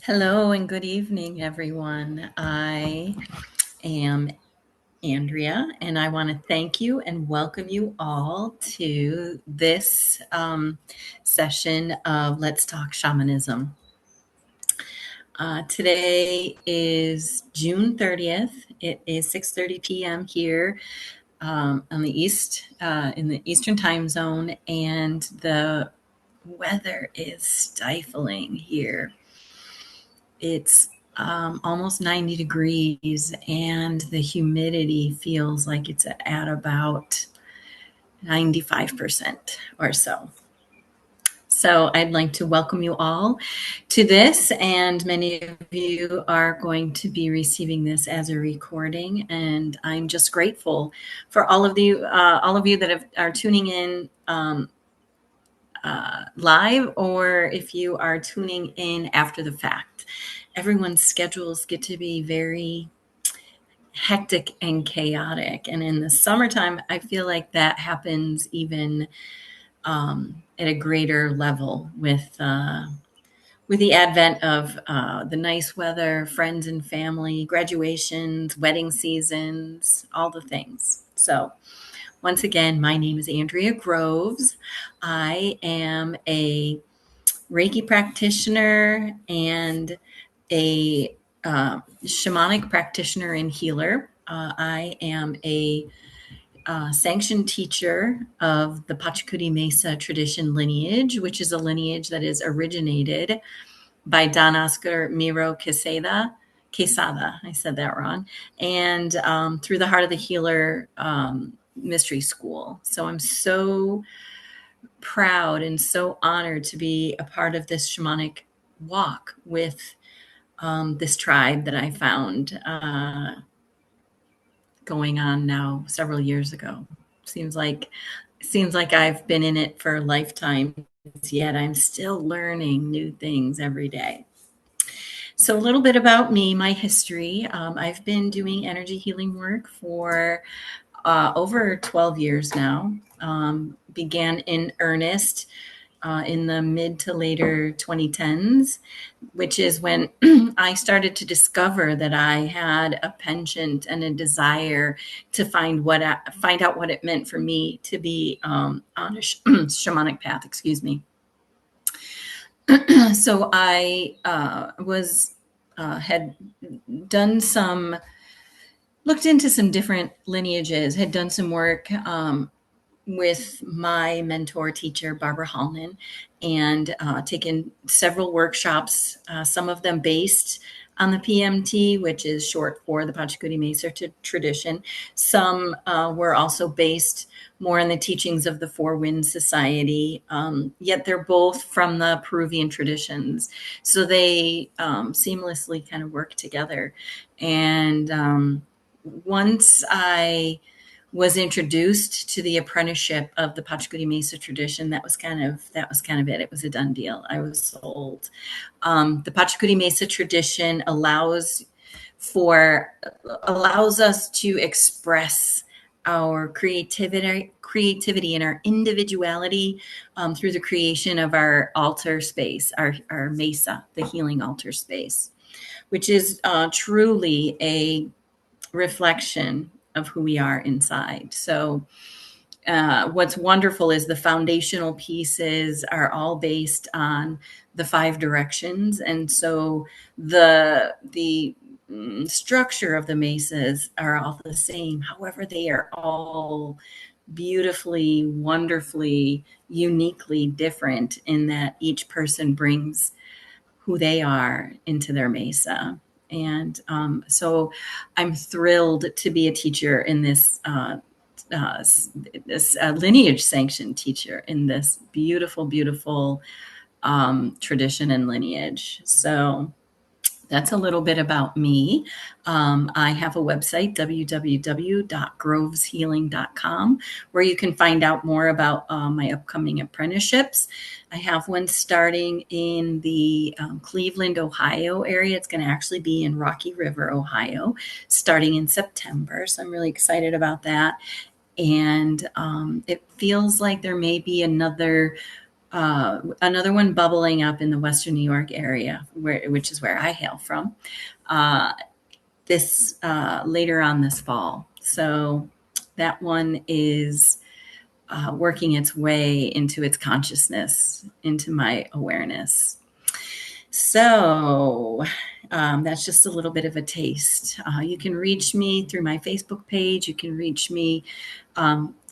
Hello and good evening, everyone. I am Andrea, and I want to thank you and welcome you all to this session of Let's Talk Shamanism. Today is June 30th. It is 6:30 p.m. here on the in the Eastern time zone, and the weather is stifling here. It's almost 90 degrees, and the humidity feels like it's at about 95% or so. So I'd like to welcome you all to this, and many of you are going to be receiving this as a recording, and I'm just grateful for all of you that are tuning in live, or if you are tuning in after the fact. Everyone's schedules get to be very hectic and chaotic. And in the summertime, I feel like that happens even at a greater level with the advent of the nice weather, friends and family, graduations, wedding seasons, all the things. So once again, my name is Andrea Groves. I am a Reiki practitioner and a shamanic practitioner and healer. I am a sanctioned teacher of the Pachacuti Mesa tradition lineage, which is a lineage that is originated by Don Oscar Miro Quesada. I said that wrong. And through the Heart of the Healer mystery school. So I'm so proud and so honored to be a part of this shamanic walk with this tribe that I found going on now several years ago. Seems like I've been in it for lifetimes, yet I'm still learning new things every day. So a little bit about me, my history. I've been doing energy healing work for over 12 years now. Began in earnest in the mid to later 2010s, which is when I started to discover that I had a penchant and a desire to find out what it meant for me to be on a shamanic path. Excuse me. So I had done looked into some different lineages, had done some work with my mentor teacher, Barbara Hallman, and taken several workshops, some of them based on the PMT, which is short for the Pachacuti Mesa tradition. Some were also based more on the teachings of the Four Winds Society, yet they're both from the Peruvian traditions. So they seamlessly kind of work together. And once I was introduced to the apprenticeship of the Pachacuti Mesa tradition, that was kind of it. It was a done deal. I was sold. The Pachacuti Mesa tradition allows us to express our creativity and our individuality through the creation of our altar space, our mesa, the healing altar space, which is truly a reflection of who we are inside. So what's wonderful is the foundational pieces are all based on the five directions. And so the structure of the mesas are all the same. However, they are all beautifully, wonderfully, uniquely different in that each person brings who they are into their mesa. And so I'm thrilled to be a teacher in this lineage sanctioned teacher in this beautiful, beautiful tradition and lineage. So that's a little bit about me. I have a website, www.groveshealing.com, where you can find out more about my upcoming apprenticeships. I have one starting in the Cleveland, Ohio area. It's going to actually be in Rocky River, Ohio, starting in September. So I'm really excited about that. And it feels like there may be another Another one bubbling up in the Western New York area, which is where I hail from, uh, this later on this fall. So that one is working its way into its consciousness, into my awareness. So that's just a little bit of a taste. You can reach me through my Facebook page. You can reach me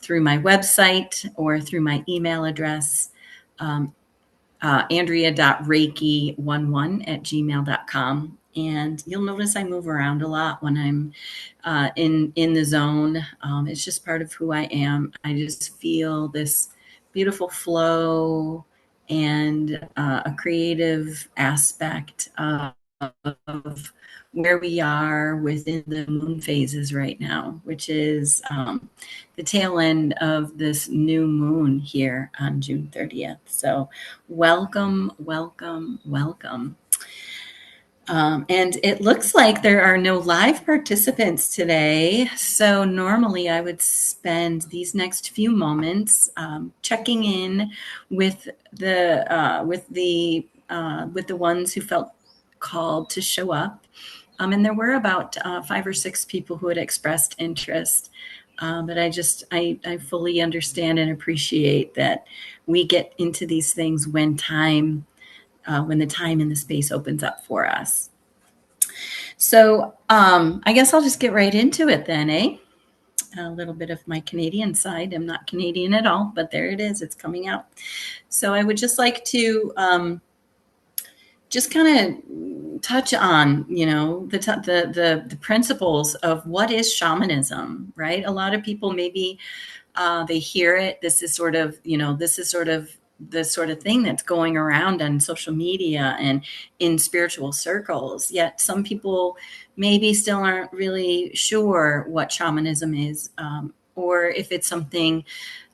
through my website or through my email address, andrea.reiki11@gmail.com. And you'll notice I move around a lot when I'm in the zone. It's just part of who I am. I just feel this beautiful flow and a creative aspect of where we are within the moon phases right now, which is the tail end of this new moon here on June 30th. So welcome, welcome, welcome. And it looks like there are no live participants today. So normally I would spend these next few moments checking in with the ones who felt called to show up. And there were about 5 or 6 people who had expressed interest. But I fully understand and appreciate that we get into these things when the time and the space opens up for us. So I guess I'll just get right into it then, eh? A little bit of my Canadian side. I'm not Canadian at all, but there it is. It's coming out. So I would just like to just kind of touch on, the principles of what is shamanism, right? A lot of people maybe they hear it. This is sort of the sort of thing that's going around on social media and in spiritual circles. Yet some people maybe still aren't really sure what shamanism is, or if it's something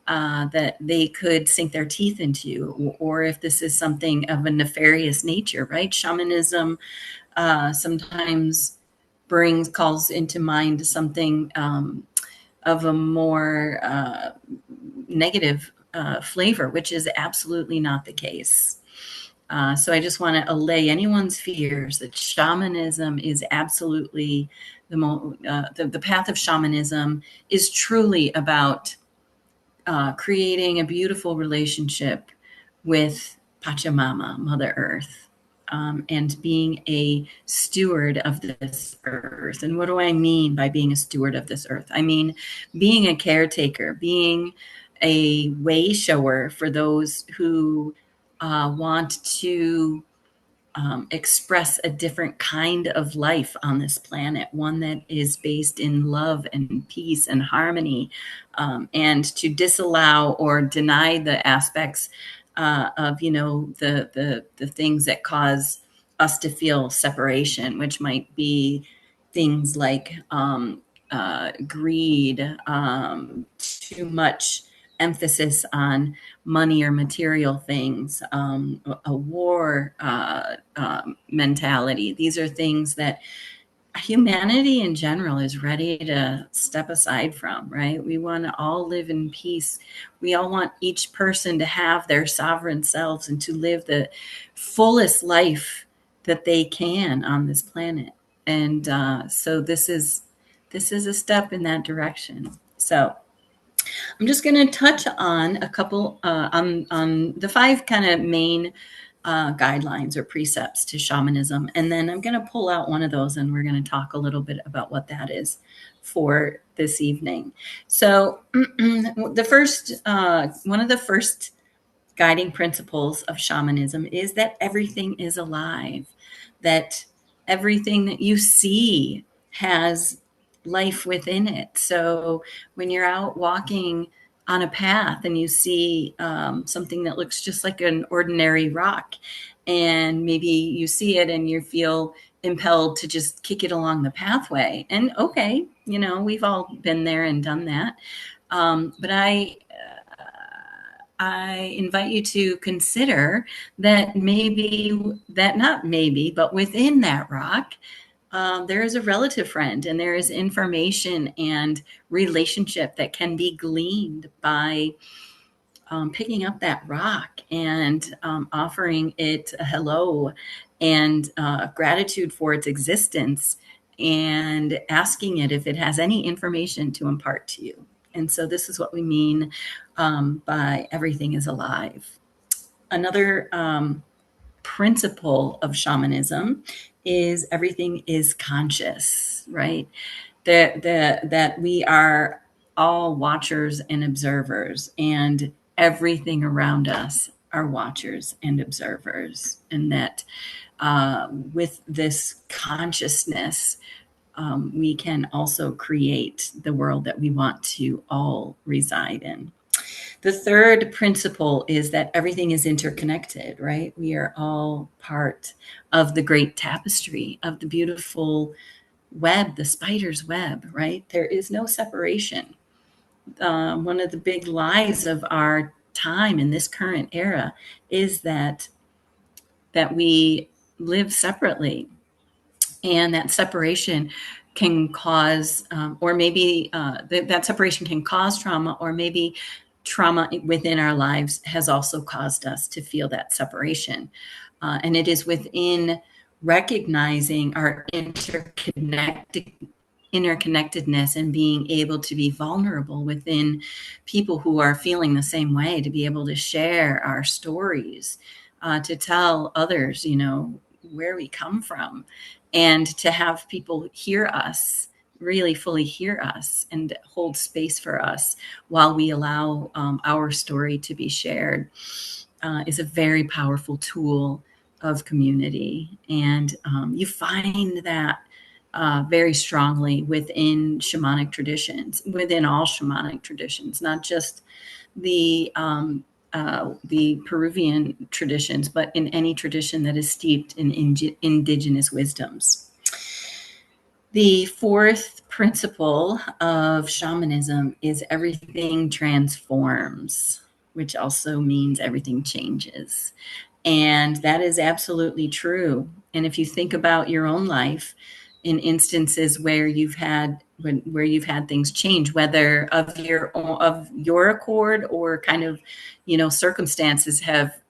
that they could sink their teeth into, or if this is something of a nefarious nature, right? Shamanism sometimes calls into mind something of a more negative flavor, which is absolutely not the case. So I just want to allay anyone's fears that shamanism is absolutely the path of shamanism is truly about creating a beautiful relationship with Pachamama, Mother Earth, and being a steward of this earth. And what do I mean by being a steward of this earth? I mean being a caretaker, being a way shower for those who want to express a different kind of life on this planet, one that is based in love and peace and harmony, and to disallow or deny the aspects of the things that cause us to feel separation, which might be things like greed, too much emphasis on money or material things, a war mentality. These are things that humanity in general is ready to step aside from, right? We want to all live in peace. We all want each person to have their sovereign selves and to live the fullest life that they can on this planet. And so this is a step in that direction. So I'm just going to touch on a couple on the 5 kind of main guidelines or precepts to shamanism, and then I'm going to pull out one of those, and we're going to talk a little bit about what that is for this evening. So, the first one of the first guiding principles of shamanism is that everything is alive, that everything that you see has life within it. So when you're out walking on a path and you see something that looks just like an ordinary rock, and maybe you see it and you feel impelled to just kick it along the pathway. And okay, we've all been there and done that. But I invite you to consider that not maybe, but within that rock, there is a relative friend, and there is information and relationship that can be gleaned by picking up that rock and offering it a hello and gratitude for its existence and asking it if it has any information to impart to you. And so this is what we mean by everything is alive. Another principle of shamanism is everything is conscious, right? That we are all watchers and observers, and everything around us are watchers and observers, and that with this consciousness, we can also create the world that we want to all reside in. The third principle is that everything is interconnected, right? We are all part of the great tapestry of the beautiful web, the spider's web, right? There is no separation. One of the big lies of our time in this current era is that we live separately, and that separation can cause, or maybe that separation can cause trauma, or maybe trauma within our lives has also caused us to feel that separation. And it is within recognizing our interconnectedness and being able to be vulnerable within people who are feeling the same way, to be able to share our stories, to tell others, where we come from, and to have people hear us, really fully hear us and hold space for us while we allow our story to be shared, is a very powerful tool of community. And you find that very strongly within shamanic traditions, within all shamanic traditions, not just the Peruvian traditions, but in any tradition that is steeped in indigenous wisdoms. The fourth principle of shamanism is everything transforms, which also means everything changes. And that is absolutely true. And if you think about your own life, in instances where you've had things change, whether of your accord, or kind of, circumstances have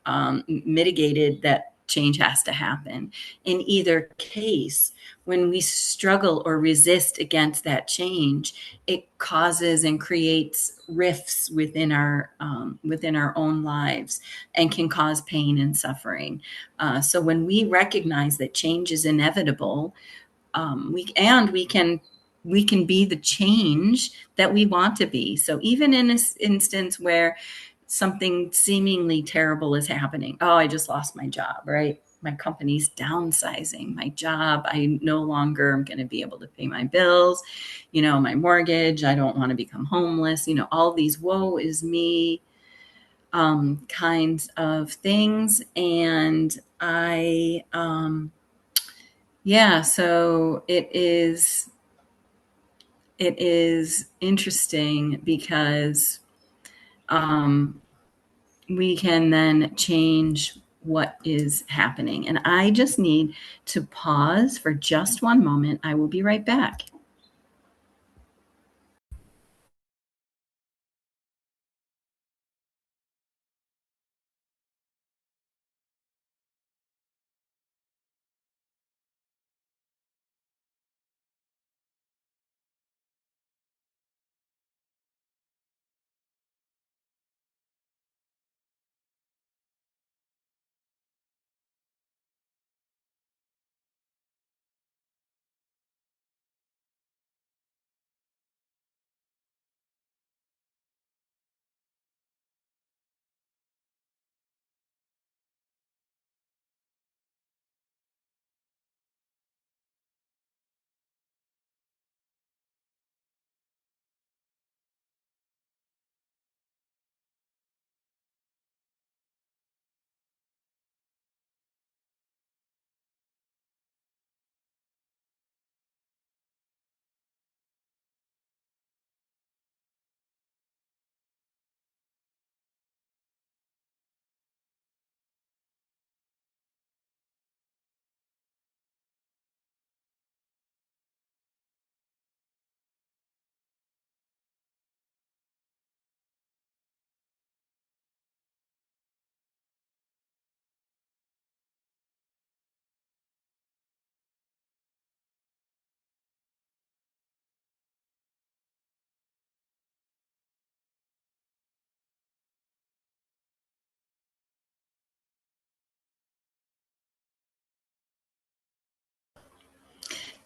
mitigated that change has to happen. In either case, when we struggle or resist against that change, it causes and creates rifts within our own lives, and can cause pain and suffering. So when we recognize that change is inevitable, we can be the change that we want to be. So even in this instance where something seemingly terrible is happening, oh, I just lost my job, right? My company's downsizing my job. I no longer am going to be able to pay my bills, my mortgage. I don't want to become homeless, all these woe is me kinds of things. And so it is interesting because um, we can then change what is happening. And I just need to pause for just one moment. I will be right back.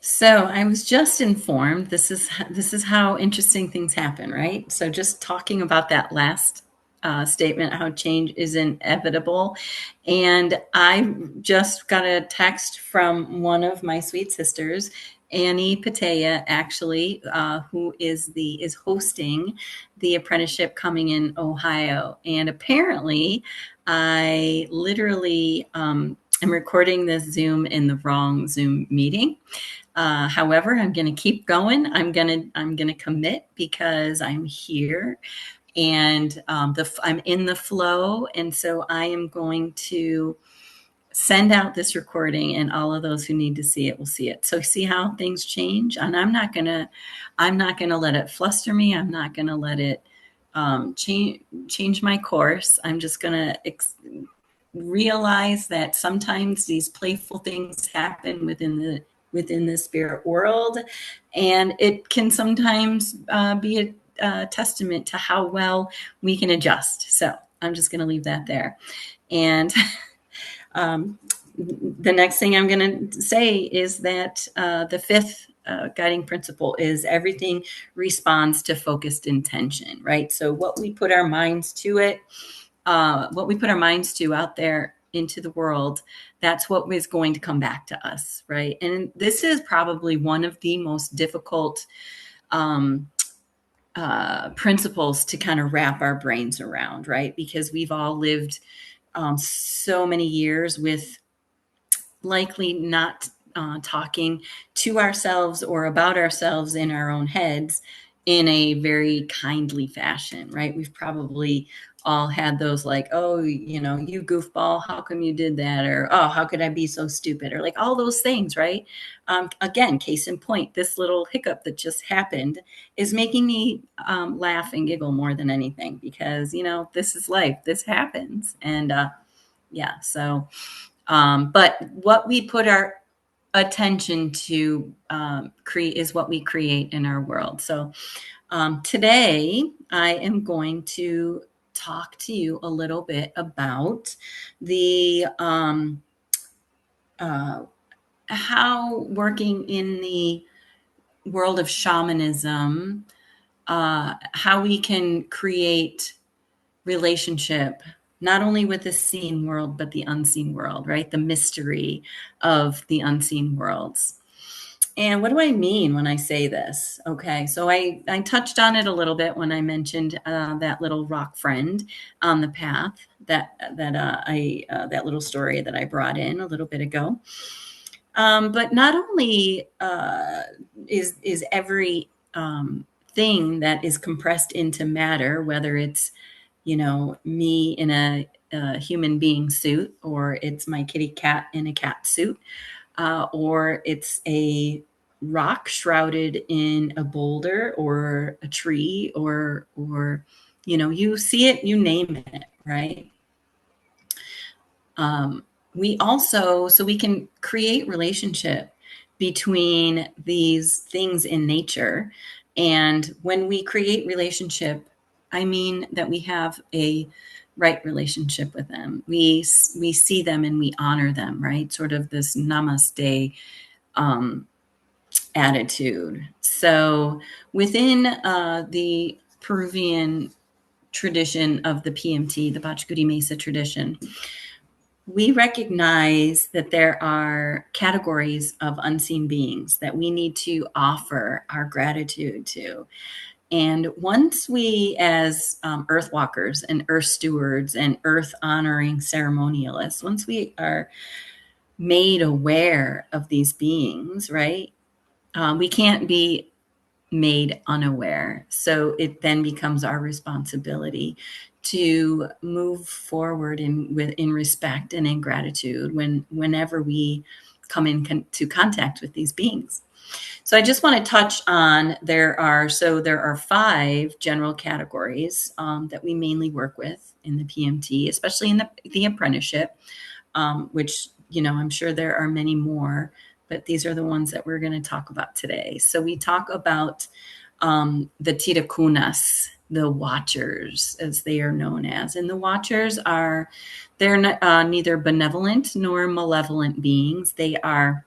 So I was just informed. This is how interesting things happen, right? So just talking about that last statement, how change is inevitable, and I just got a text from one of my sweet sisters, Annie Patea, actually, who is hosting the apprenticeship coming in Ohio, and apparently, I literally am recording this Zoom in the wrong Zoom meeting. However, I'm going to keep going. I'm gonna commit because I'm here and I'm in the flow, and so I am going to send out this recording, and all of those who need to see it will see it. So see how things change, and I'm not gonna let it fluster me. I'm not gonna let it change my course. I'm just gonna realize that sometimes these playful things happen within the spirit world, and it can sometimes be a testament to how well we can adjust. So I'm just going to leave that there. And um, the next thing I'm going to say is that the fifth guiding principle is everything responds to focused intention, right? So what we put our minds to what we put our minds to out there into the world, that's what is going to come back to us, right? And this is probably one of the most difficult um, principles to kind of wrap our brains around, right? Because we've all lived so many years with likely not talking to ourselves or about ourselves in our own heads in a very kindly fashion, right? We've probably all had those like, oh, you goofball, how come you did that? Or, oh, how could I be so stupid? Or like all those things, right? Again, case in point, this little hiccup that just happened is making me laugh and giggle more than anything because, this is life. This happens. And yeah, so but what we put our attention to create is what we create in our world. So today I am going to talk to you a little bit about the uh, how working in the world of shamanism, how we can create relationship not only with the seen world but the unseen world, right? The mystery of the unseen worlds. And what do I mean when I say this? Okay, so I touched on it a little bit when I mentioned that little rock friend on the path, that little story that I brought in a little bit ago. But not only is every thing that is compressed into matter, whether it's me in a human being suit, or it's my kitty cat in a cat suit, or it's a rock shrouded in a boulder or a tree, or you see it, you name it, right? um, we also so we can create relationship between these things in nature, and when we create relationship, I mean that we have a right relationship with them. We see them and we honor them, right? Sort of this namaste um, attitude. So within the Peruvian tradition of the PMT, the Bachagudi Mesa tradition, we recognize that there are categories of unseen beings that we need to offer our gratitude to. And once we, as earth walkers and earth stewards and earth honoring ceremonialists, once we are made aware of these beings, right, we can't be made unaware. So it then becomes our responsibility to move forward in respect and in gratitude whenever we come into contact with these beings. So I just want to touch on there are 5 general categories that we mainly work with in the PMT, especially in the apprenticeship, which I'm sure there are many more, but these are the ones that we're going to talk about today. So we talk about the Tirakunas, the Watchers, as they are known as, and the Watchers they're neither benevolent nor malevolent beings. They are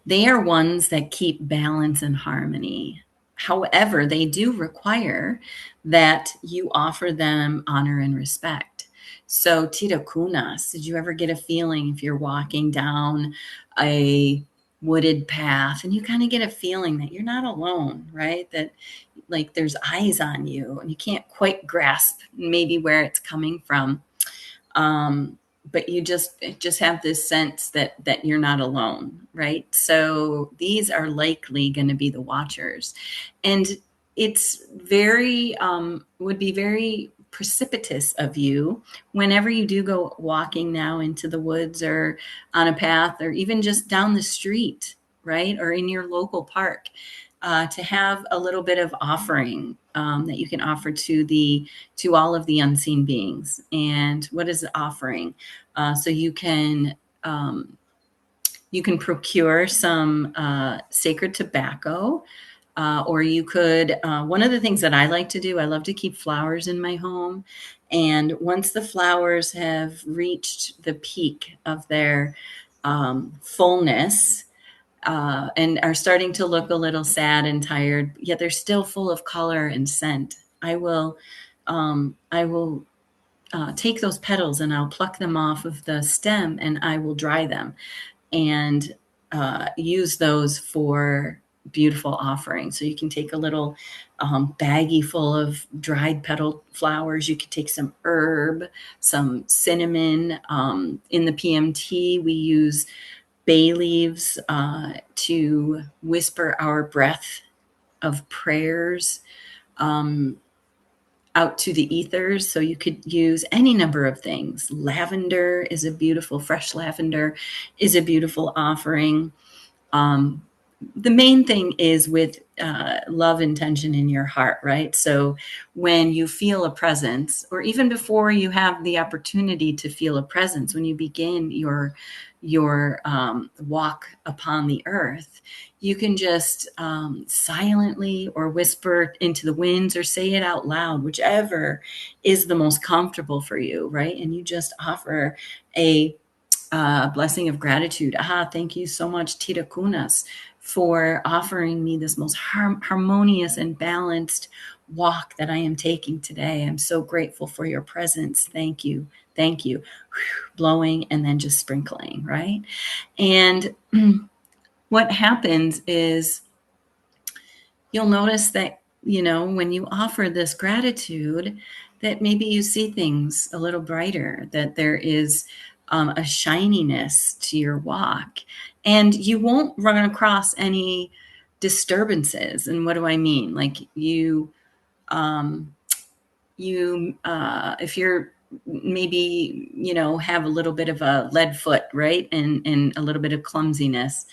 They are ones that keep balance and harmony. However, they do require that you offer them honor and respect. So, tirakunas, did you ever get a feeling if you're walking down a wooded path and you kind of get a feeling that you're not alone, right? That like there's eyes on you and you can't quite grasp maybe where it's coming from. But you just have this sense that you're not alone, right? So these are likely going to be the watchers, and it's very would be very precipitous of you whenever you do go walking now into the woods or on a path or even just down the street, right, or in your local park, to have a little bit of offering that you can offer to all of the unseen beings. And what is the offering? So you can procure some sacred tobacco, or you could. One of the things that I like to do, I love to keep flowers in my home, and once the flowers have reached the peak of their fullness, and are starting to look a little sad and tired, yet they're still full of color and scent. I will take those petals and I'll pluck them off of the stem and I will dry them and use those for beautiful offerings. So you can take a little baggie full of dried petal flowers. You could take some herb, some cinnamon. In the PMT, we use bay leaves to whisper our breath of prayers um, out to the ethers. So you could use any number of things. Lavender is a beautiful, fresh lavender is a beautiful offering. Um, the main thing is with love intention in your heart, right? So when you feel a presence, or even before you have the opportunity to feel a presence, when you begin your walk upon the earth, you can just silently or whisper into the winds or say it out loud, whichever is the most comfortable for you, right? And you just offer a blessing of gratitude. Thank you so much, Tita Kunas, for offering me this most harmonious and balanced walk that I am taking today. I'm so grateful for your presence. Thank you. Thank you. Blowing and then just sprinkling, right? And what happens is you'll notice that, when you offer this gratitude, that maybe you see things a little brighter, that there is a shininess to your walk, and you won't run across any disturbances. And what do I mean? Like um, if you're maybe, have a little bit of a lead foot, right? And a little bit of clumsiness,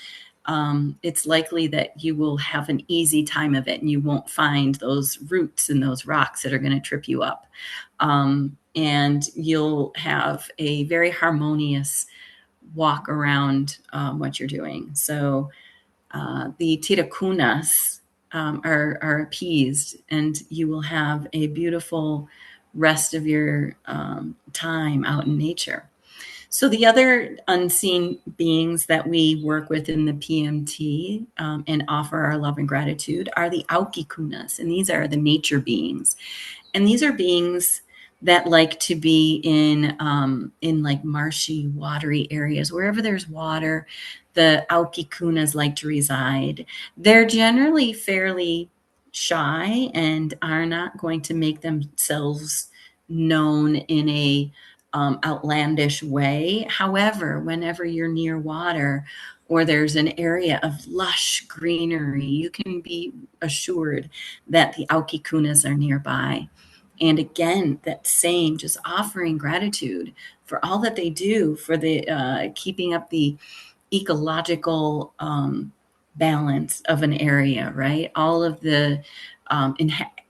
it's likely that you will have an easy time of it and you won't find those roots and those rocks that are going to trip you up. And you'll have a very harmonious walk around what you're doing. So the tirakunas are appeased, and you will have a beautiful rest of your time out in nature. So the other unseen beings that we work with in the PMT and offer our love and gratitude are the Aukikunas, and these are the nature beings. And these are beings that like to be in like marshy, watery areas. Wherever there's water, the Aukikunas like to reside. They're generally fairly shy and are not going to make themselves known in a outlandish way. However, whenever you're near water or there's an area of lush greenery, you can be assured that the Aukikunas are nearby. And again, that same, just offering gratitude for all that they do for the keeping up the ecological balance of an area, right? All of the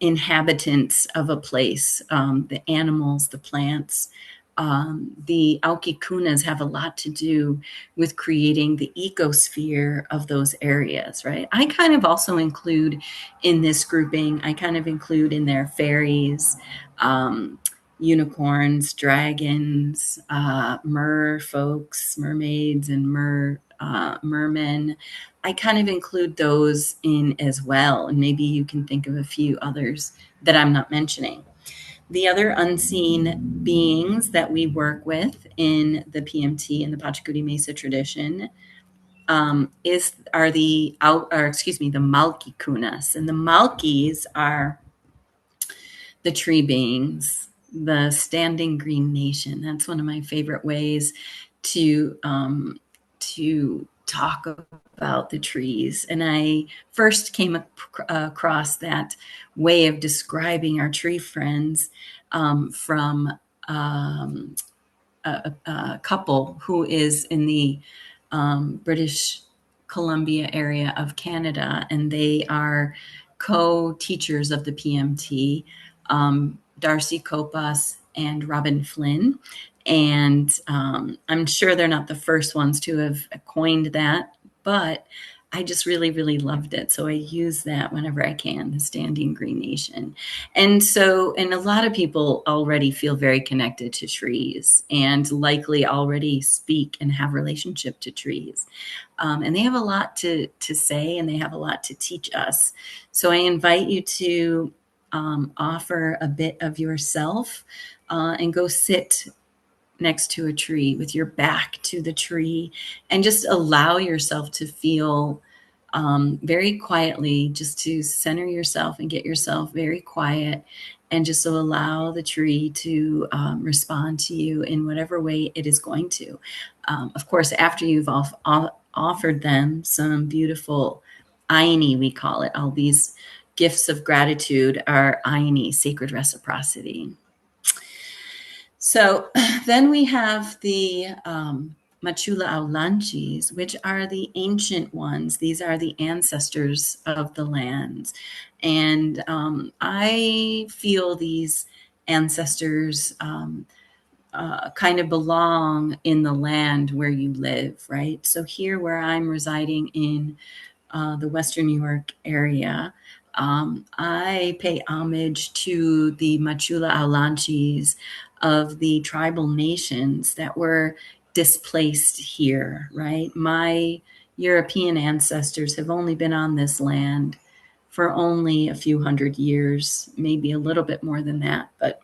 inhabitants of a place, the animals, the plants. The Aukikunas have a lot to do with creating the ecosphere of those areas, right? I kind of also include in this grouping, I kind of include in there fairies, unicorns, dragons, mer folks, mermaids, and mer mermen. I kind of include those in as well. And maybe you can think of a few others that I'm not mentioning. The other unseen beings that we work with in the PMT and the Pachacuti Mesa tradition are the the Malki Kunas, and the Malkis are the tree beings, the standing green nation. That's one of my favorite ways to talk about the trees. And I first came across that way of describing our tree friends from a couple who is in the British Columbia area of Canada, and they are co-teachers of the PMT, Darcy Copas and Robin Flynn. And I'm sure they're not the first ones to have coined that, but I just really, really loved it. So I use that whenever I can, the standing green nation. And a lot of people already feel very connected to trees and likely already speak and have relationship to trees. And they have a lot to say, and they have a lot to teach us. So I invite you to offer a bit of yourself and go sit next to a tree with your back to the tree and just allow yourself to feel very quietly, just to center yourself and get yourself very quiet and just to allow the tree to respond to you in whatever way it is going to. Of course, after you've offered them some beautiful aini, we call it, all these gifts of gratitude are aini, sacred reciprocity. So then we have the Machula Aulanchis, which are the ancient ones. These are the ancestors of the land. And I feel these ancestors kind of belong in the land where you live, right? So here where I'm residing in the Western New York area, I pay homage to the Machula Aulanchis of the tribal nations that were displaced here, right? My European ancestors have only been on this land for only a few hundred years, maybe a little bit more than that. But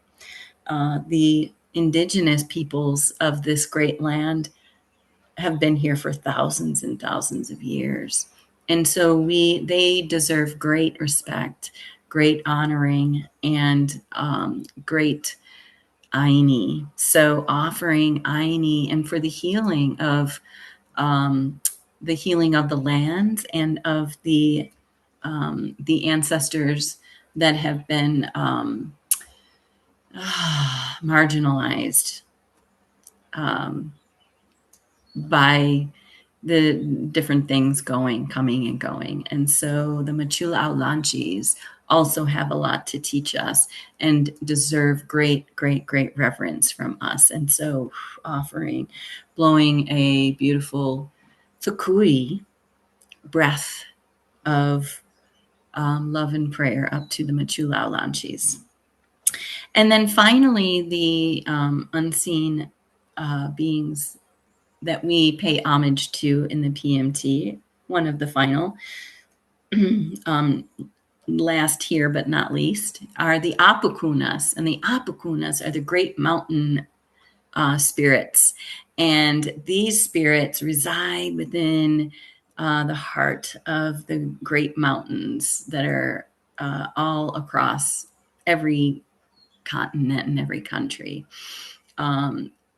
the indigenous peoples of this great land have been here for thousands and thousands of years. And so they deserve great respect, great honoring, and great aini. So offering aini and for the healing of the land and of the ancestors that have been marginalized by the different things coming and going. And so the Machula Aulanchis also have a lot to teach us and deserve great, great, great reverence from us. And so blowing a beautiful Fukui breath of love and prayer up to the Machula Aulanchis. And then finally, the unseen beings that we pay homage to in the PMT, one of the final, last here but not least, are the Apukunas. And the Apukunas are the great mountain spirits. And these spirits reside within the heart of the great mountains that are all across every continent and every country.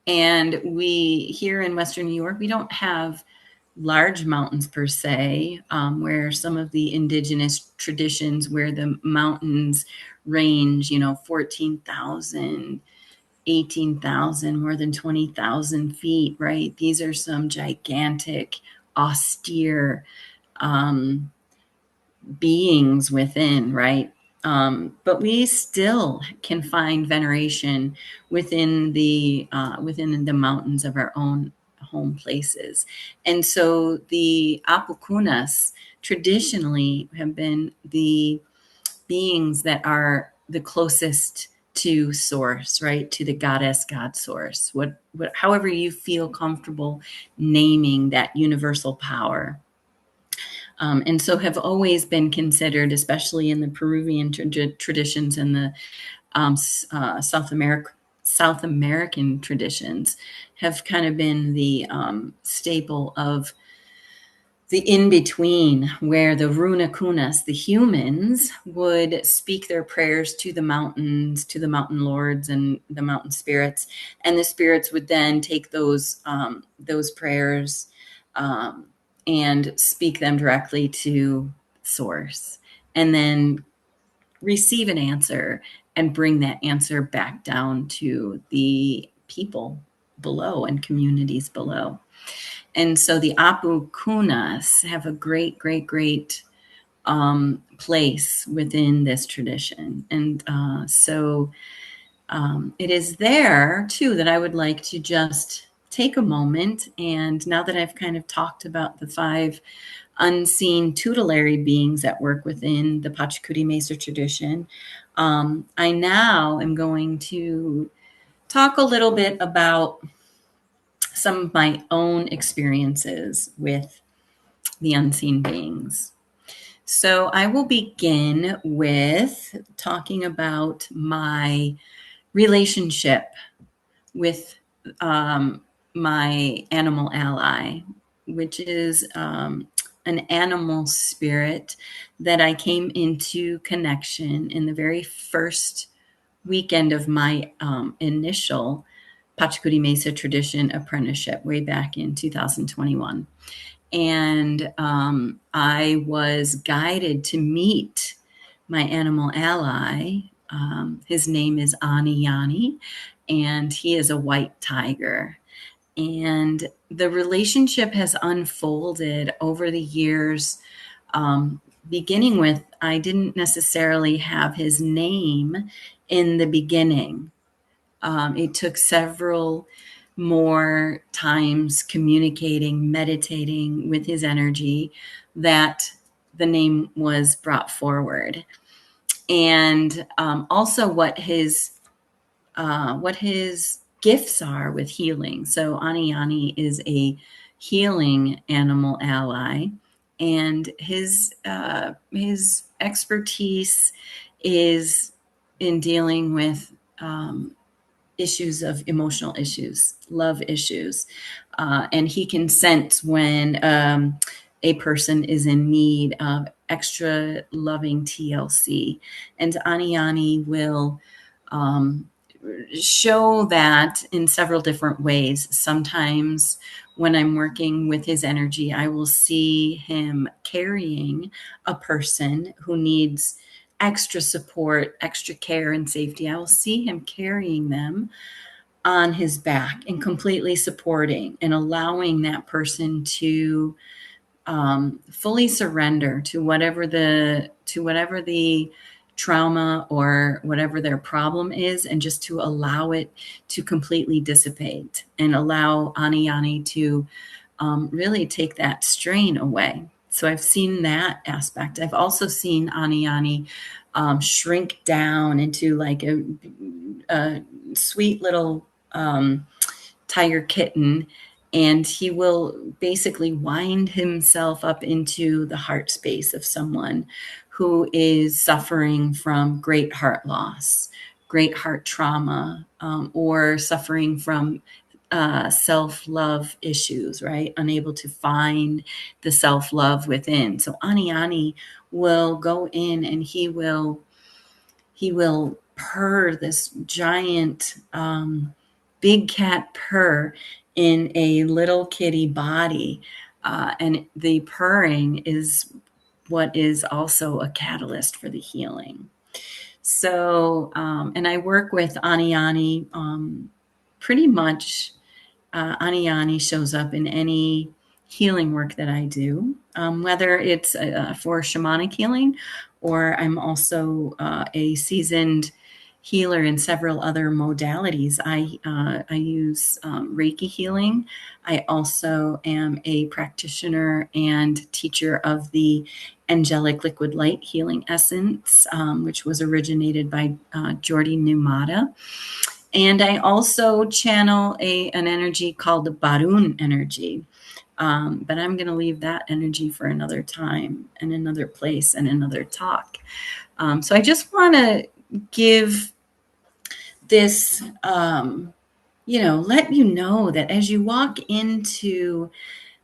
And we here in Western New York, we don't have large mountains per se, where some of the indigenous traditions where the mountains range, 14,000, 18,000, more than 20,000 feet, right? These are some gigantic, austere beings within, right? But we still can find veneration within the mountains of our own home places. And so the Apukunas traditionally have been the beings that are the closest to source, right? To the goddess, God source, however you feel comfortable naming that universal power. And so have always been considered, especially in the Peruvian traditions and the South American traditions, have kind of been the staple of the in-between, where the runakunas, the humans, would speak their prayers to the mountains, to the mountain lords and the mountain spirits, and the spirits would then take those prayers and speak them directly to source, and then receive an answer and bring that answer back down to the people below and communities below. And so the Apu Kunas have a great, great, great place within this tradition. And it is there, too, that I would like to just take a moment. And now that I've kind of talked about the 5 unseen tutelary beings that work within the Pachacudi Mesa tradition, I now am going to talk a little bit about some of my own experiences with the unseen beings. So I will begin with talking about my relationship with my animal ally, which is an animal spirit that I came into connection in the very first weekend of my initial Pachacudi Mesa tradition apprenticeship way back in 2021. And I was guided to meet my animal ally. His name is Ani Yani, and he is a white tiger. And the relationship has unfolded over the years, beginning with, I didn't necessarily have his name in the beginning. It took several more times communicating, meditating with his energy, that the name was brought forward. And also what his gifts are with healing. So Aniyani is a healing animal ally, and his expertise is in dealing with issues of emotional issues, love issues. And he can sense when a person is in need of extra loving TLC. And Aniyani will show that in several different ways. Sometimes when I'm working with his energy, I will see him carrying a person who needs extra support, extra care and safety. I will see him carrying them on his back and completely supporting and allowing that person to fully surrender to whatever the trauma or whatever their problem is, and just to allow it to completely dissipate and allow Aniyani to really take that strain away. So I've seen that aspect. I've also seen Aniyani shrink down into like a sweet little tiger kitten, and he will basically wind himself up into the heart space of someone who is suffering from great heart loss, great heart trauma, or suffering from self-love issues, right? Unable to find the self-love within. So Ani will go in and he will purr this giant big cat purr in a little kitty body. And the purring is what is also a catalyst for the healing. So, and I work with Aniyani pretty much. Aniyani shows up in any healing work that I do, whether it's for shamanic healing, or I'm also a seasoned healer in several other modalities. I use Reiki healing. I also am a practitioner and teacher of the angelic liquid light healing essence, which was originated by Jordi Numata. And I also channel an energy called the Barun energy. But I'm going to leave that energy for another time and another place and another talk. So I just want to give this, let you know that as you walk into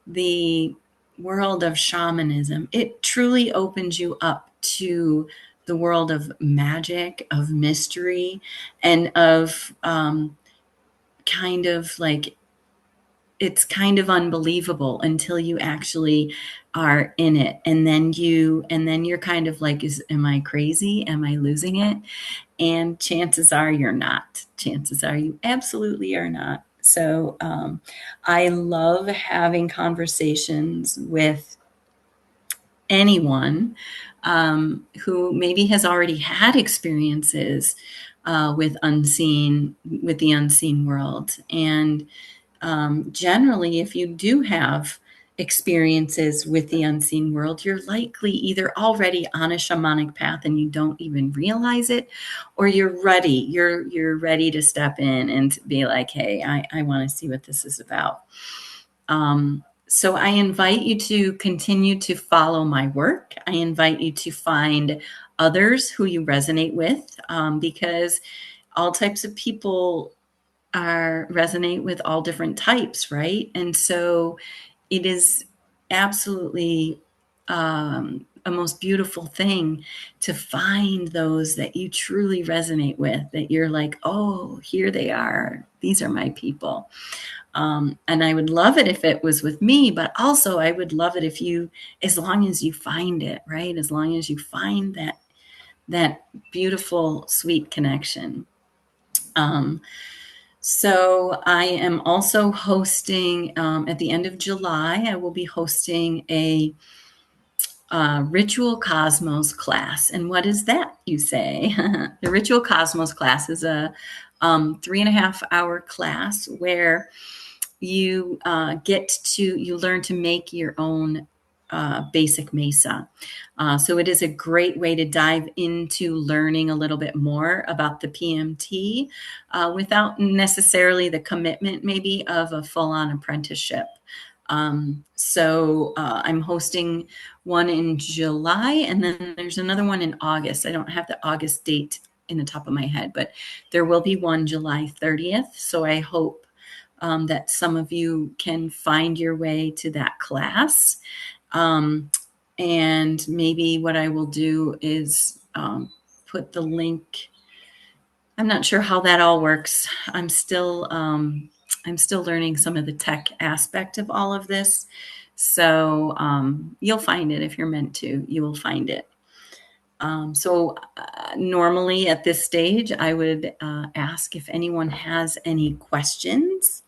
the world of shamanism, it truly opens you up to the world of magic, of mystery, and of kind of like it's kind of unbelievable until you actually are in it, and then you're kind of like, am I crazy, am I losing it? And chances are you're not. Chances are you absolutely are not. So I love having conversations with anyone who maybe has already had experiences with the unseen world. And generally, if you do have experiences with the unseen world, you're likely either already on a shamanic path and you don't even realize it, or you're ready. You're ready to step in and be like, hey, I want to see what this is about. So I invite you to continue to follow my work. I invite you to find others who you resonate with, because all types of people resonate with all different types, right? And so it is absolutely a most beautiful thing to find those that you truly resonate with, that you're like, oh, here they are. These are my people. And I would love it if it was with me, but also I would love it if as long as you find it, right? As long as you find that beautiful, sweet connection. So I am also hosting at the end of July. I will be hosting a Ritual Cosmos class. And what is that, you say? The Ritual Cosmos class is a 3.5 hour class where you you learn to make your own basic mesa. So it is a great way to dive into learning a little bit more about the PMT without necessarily the commitment maybe of a full-on apprenticeship. So I'm hosting one in July, and then there's another one in August. I don't have the August date in the top of my head, but there will be one July 30th. So I hope that some of you can find your way to that class. And maybe what I will do is put the link. I'm not sure how that all works. I'm still learning some of the tech aspect of all of this. So you'll find it if you're meant to. You will find it. So normally at this stage, I would ask if anyone has any questions.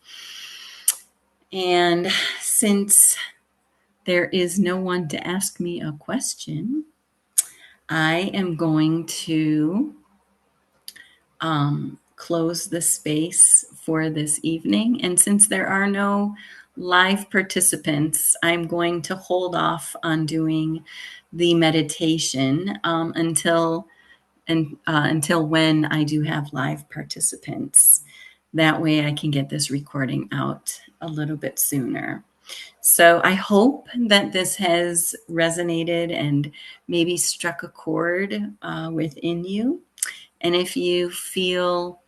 And since there is no one to ask me a question, I am going to close the space for this evening. And since there are no live participants, I'm going to hold off on doing the meditation until when I do have live participants. That way I can get this recording out a little bit sooner. So I hope that this has resonated and maybe struck a chord within you. And if you feel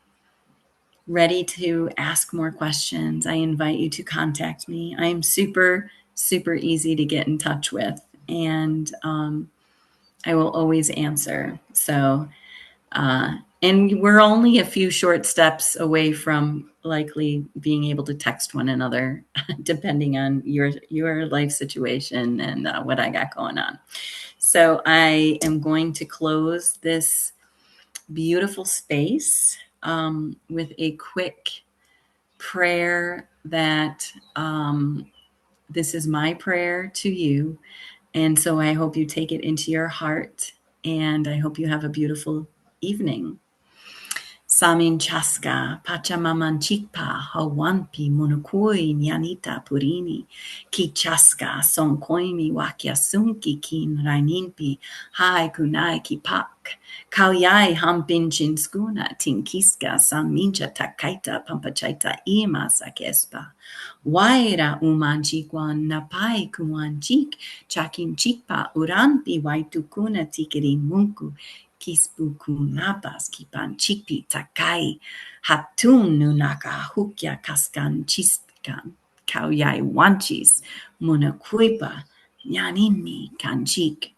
ready to ask more questions, I invite you to contact me. I'm super, super easy to get in touch with, and I will always answer. So, and we're only a few short steps away from likely being able to text one another, depending on your life situation and what I got going on. So I am going to close this beautiful space with a quick prayer that this is my prayer to you. And so I hope you take it into your heart, and I hope you have a beautiful evening. Samin chaska, pachamamanchikpa, hawanpi, monokui, nyanita purini, ki chaska, sonkoimi, wakiasunki, kin raininpi, hai kunai ki pak, kauyai hampin chinskuna, tinkiska, samincha takaita, pampachaita, ima sakespa. Waira umanchikwan napai kuanchik, chakin chikpa, uranpi, waitukuna, tikirin munku, kispukunapas kipanchipi takai hatun nunaka hukya kaskan chiskan kauyai wanchis munakuipa nyanimi kanchik.